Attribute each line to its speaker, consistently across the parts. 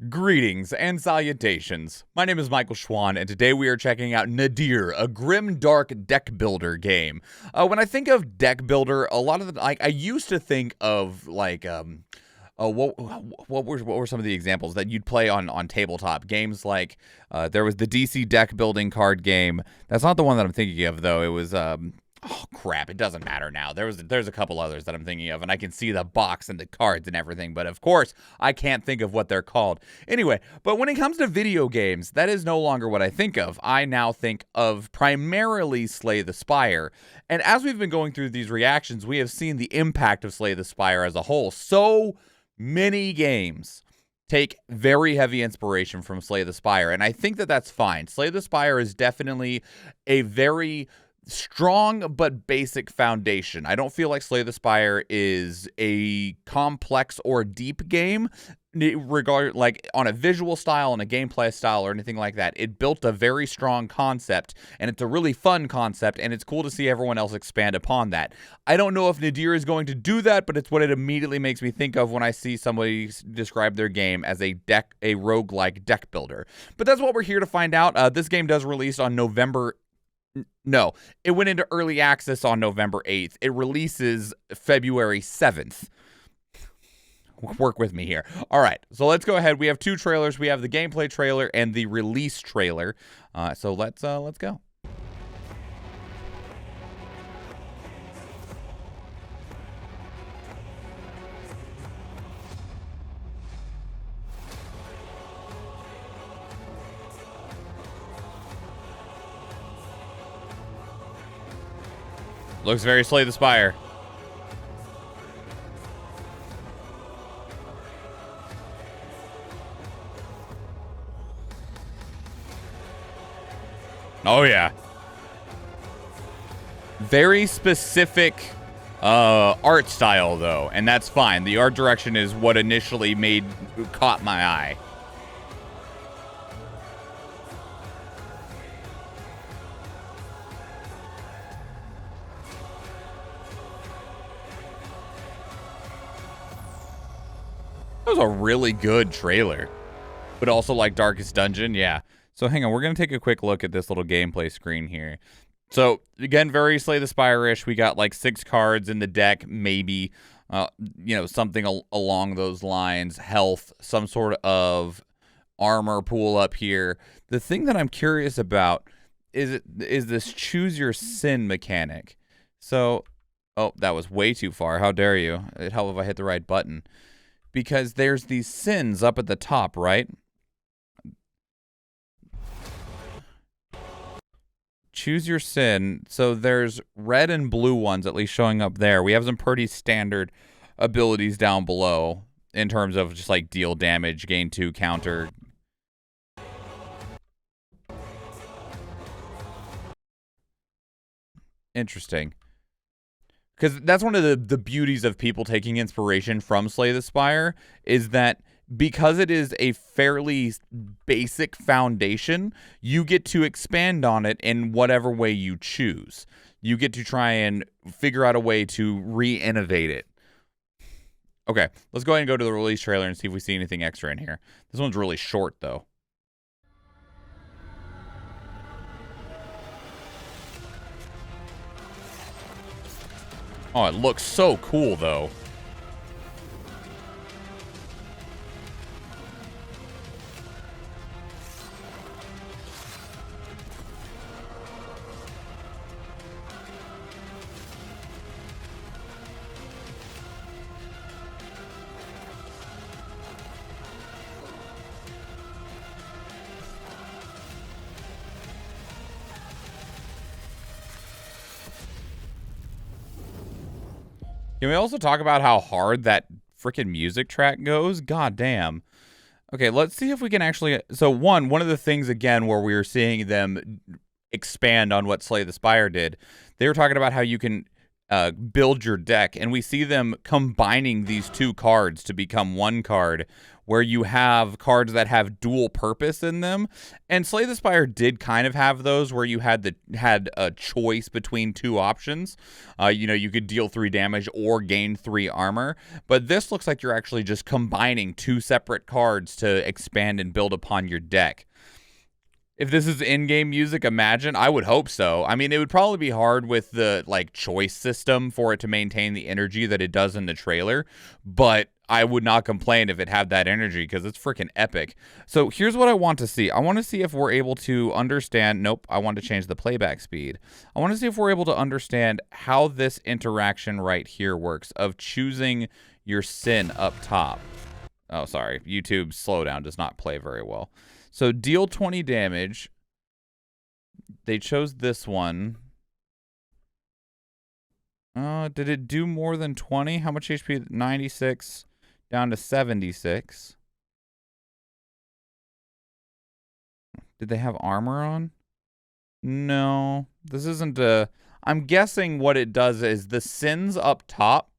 Speaker 1: Greetings and salutations. My name is Michael Schwahn, and today we are checking out Nadir, a Grimdark Deckbuilder game. When I think of deck builder, a lot of the I used to think of what were some of the examples that you'd play on tabletop games? Like there was the DC deck building card game. That's not the one that I'm thinking of though. It was oh crap, it doesn't matter now. There's a couple others that I'm thinking of, and I can see the box and the cards and everything, but of course, I can't think of what they're called. Anyway, but when it comes to video games, that is no longer what I think of. I now think of primarily Slay the Spire. And as we've been going through these reactions, we have seen the impact of Slay the Spire as a whole. So many games take very heavy inspiration from Slay the Spire, and I think that that's fine. Slay the Spire is definitely a very strong but basic foundation. I don't feel like Slay the Spire is a complex or deep game, regard like on a visual style and a gameplay style or anything like that. It built a very strong concept, and it's a really fun concept, and it's cool to see everyone else expand upon that. I don't know if Nadir is going to do that, but it's what it immediately makes me think of when I see somebody describe their game as a roguelike deck builder. But that's what we're here to find out. This game does release on No, it went into early access on November 8th. It releases February 7th. Work with me here. All right, so let's go ahead. We have two trailers. We have the gameplay trailer and the release trailer. So let's go. Looks very Slay the Spire. Oh, yeah. Very specific art style, though, and that's fine. The art direction is what initially caught my eye. That was a really good trailer, but also like Darkest Dungeon, yeah. So hang on, we're going to take a quick look at this little gameplay screen here. So again, very Slay the Spire-ish. We got like 6 cards in the deck, maybe, something along those lines. Health, some sort of armor pool up here. The thing that I'm curious about is this choose your sin mechanic. So, oh, that was way too far. How dare you? It'd help if I hit the right button. Because there's these sins up at the top, right? Choose your sin. So there's red and blue ones at least showing up there. We have some pretty standard abilities down below in terms of just like deal damage, gain 2, counter. Interesting. Because that's one of the beauties of people taking inspiration from Slay the Spire is that because it is a fairly basic foundation, you get to expand on it in whatever way you choose. You get to try and figure out a way to re-innovate it. Okay, let's go ahead and go to the release trailer and see if we see anything extra in here. This one's really short, though. Oh, it looks so cool, though. Can we also talk about how hard that freaking music track goes? God damn. Okay, let's see if we can actually... So, one of the things, again, where we were seeing them expand on what Slay the Spire did, they were talking about how you can build your deck, and we see them combining these 2 cards to become 1 card, where you have cards that have dual purpose in them. And Slay the Spire did kind of have those where you had a choice between two options. You could deal 3 damage or gain 3 armor. But this looks like you're actually just combining 2 separate cards to expand and build upon your deck. If this is in-game music, imagine. I would hope so. I mean, it would probably be hard with the choice system for it to maintain the energy that it does in the trailer, but I would not complain if it had that energy because it's freaking epic. So here's what I want to see. I want to see if we're able to understand. Nope, I want to change the playback speed. I want to see if we're able to understand how this interaction right here works of choosing your sin up top. Oh, sorry. YouTube's slowdown does not play very well. So deal 20 damage. They chose this one. Did it do more than 20? How much HP? 96 down to 76. Did they have armor on? No. This isn't a... I'm guessing what it does is the sins up top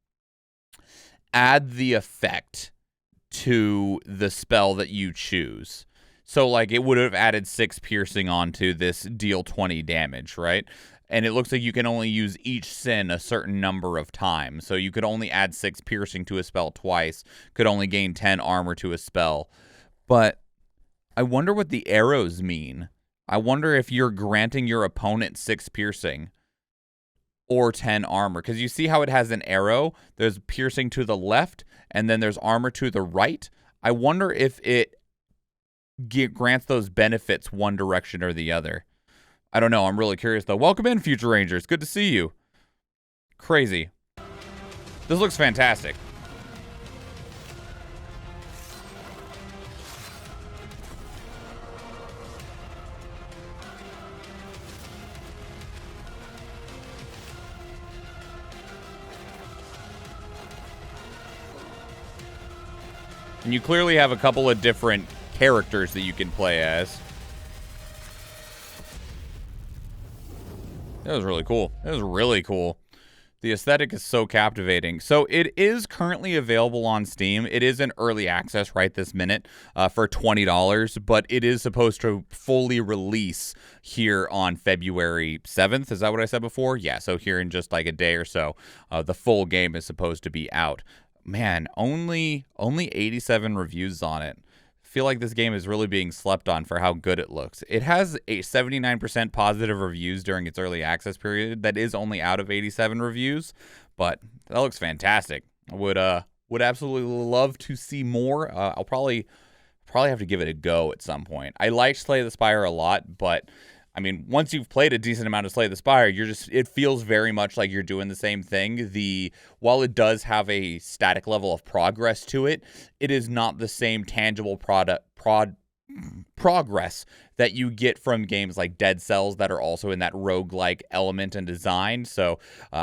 Speaker 1: add the effect to the spell that you choose. So, it would have added 6 piercing onto this deal 20 damage, right? And it looks like you can only use each sin a certain number of times. So you could only add 6 piercing to a spell twice, could only gain 10 armor to a spell. But I wonder what the arrows mean. I wonder if you're granting your opponent 6 piercing or 10 armor. Because you see how it has an arrow? There's piercing to the left, and then there's armor to the right. I wonder if it grants those benefits one direction or the other. I don't know. I'm really curious, though. Welcome in, Future Rangers. Good to see you. Crazy. This looks fantastic. And you clearly have a couple of different characters that you can play as. That was really cool. That was really cool. The aesthetic is so captivating. So it is currently available on Steam. It is in early access right this minute for $20, but it is supposed to fully release here on February 7th. Is that what I said before? Yeah, so here in just a day or so, the full game is supposed to be out. Man, only 87 reviews on it. Feel like this game is really being slept on for how good it looks. It has a 79% positive reviews during its early access period. That is only out of 87 reviews, but that looks fantastic. I would absolutely love to see more. I'll probably have to give it a go at some point. I like Slay the Spire a lot, but I mean, once you've played a decent amount of Slay the Spire, it feels very much like you're doing the same thing. While it does have a static level of progress to it, it is not the same tangible progress that you get from games like Dead Cells that are also in that roguelike element and design. So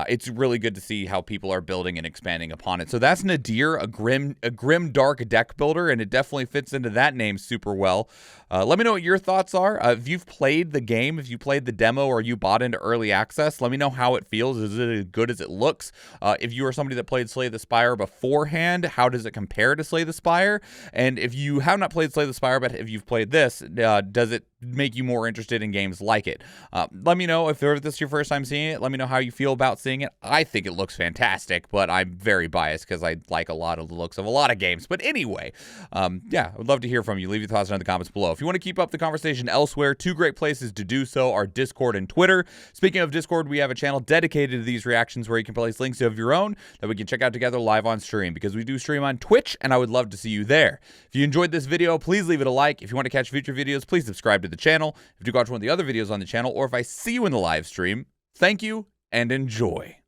Speaker 1: it's really good to see how people are building and expanding upon it. So that's Nadir, a Grimdark Deckbuilder, and it definitely fits into that name super well. Let me know what your thoughts are. If you've played the game, if you played the demo, or you bought into early access, let me know how it feels. Is it as good as it looks? If you are somebody that played Slay the Spire beforehand, how does it compare to Slay the Spire? And if you have not played Slay the Spire, but if you've played this, does it make you more interested in games like it? Let me know if this is your first time seeing it. Let me know how you feel about seeing it. I think it looks fantastic, but I'm very biased because I like a lot of the looks of a lot of games. But anyway, yeah, I would love to hear from you. Leave your thoughts in the comments below. If you want to keep up the conversation elsewhere, 2 great places to do so are Discord and Twitter. Speaking of Discord, we have a channel dedicated to these reactions where you can place links of your own that we can check out together live on stream, because we do stream on Twitch, and I would love to see you there. If you enjoyed this video, please leave it a like. If you want to catch future videos, please subscribe to the channel. If you watch one of the other videos on the channel, or if I see you in the live stream, thank you and enjoy.